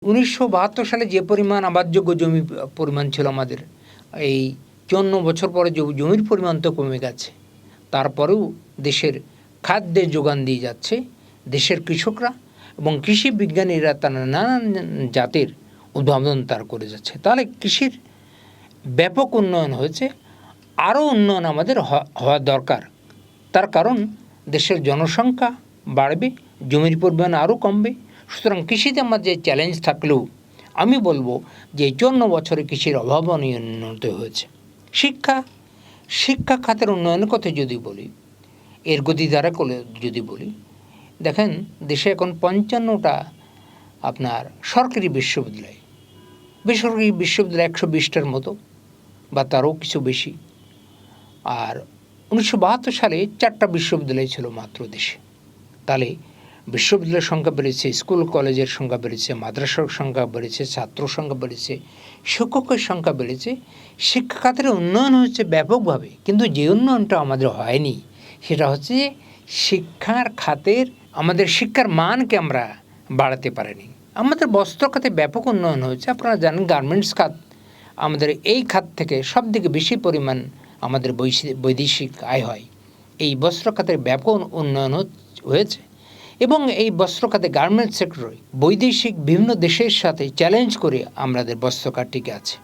1972 সালে যে পরিমাণ আবাদযোগ্য জমি পরিমাণ ছিল আমাদের, এই 54 বছর পরে জমির পরিমাণ তো কমে গেছে। তারপরেও দেশের খাদ্যের যোগান দিয়ে যাচ্ছে দেশের কৃষকরা, এবং কৃষি বিজ্ঞানীরা তারা নানান জাতের উদ্ভাবন তার করে যাচ্ছে। তাহলে কৃষির ব্যাপক উন্নয়ন হয়েছে, আরও উন্নয়ন আমাদের হওয়া দরকার। তার কারণ দেশের জনসংখ্যা বাড়বে, জমির পরিমাণ আরও কমবে। সুতরাং কৃষিতে আমার যে চ্যালেঞ্জ থাকলেও আমি বলবো যে 54 বছরে কৃষির অভাবনীয় উন্নত হয়েছে। শিক্ষা খাতের উন্নয়নের কথা যদি বলি, এর গতি দ্বারা যদি বলি, দেখেন দেশে এখন 55টা আপনার সরকারি বিশ্ববিদ্যালয়, বেসরকারি বিশ্ববিদ্যালয় 120টার মতো বা তারও কিছু বেশি। আর 1972 সালে 4টা বিশ্ববিদ্যালয় ছিল মাত্র দেশে। তাহলে বিশ্ববিদ্যালয়ের সংখ্যা বেড়েছে, স্কুল কলেজের সংখ্যা বেড়েছে, মাদ্রাসার সংখ্যা বেড়েছে, ছাত্র সংখ্যা বেড়েছে, শিক্ষকের সংখ্যা বেড়েছে। শিক্ষা খাতের উন্নয়ন হচ্ছে ব্যাপকভাবে, কিন্তু যে উন্নয়নটা আমাদের হয়নি সেটা হচ্ছে শিক্ষার খাতের আমাদের শিক্ষার মানকে আমরা বাড়াতে পারিনি। আমাদের বস্ত্র খাতে ব্যাপক উন্নয়ন হয়েছে। আপনারা জানেন গার্মেন্টস খাত আমাদের এই খাত থেকে সবথেকে বেশি পরিমাণ আমাদের বৈদেশিক আয় হয়। এই বস্ত্র খাতের ব্যাপক উন্নয়ন হয়েছে, এবং এই বস্ত্র খাতে গার্মেন্টস সেক্টরে বৈদেশিক বিভিন্ন দেশের সাথে চ্যালেঞ্জ করে আমাদের বস্ত্র খাত টিকে আছে।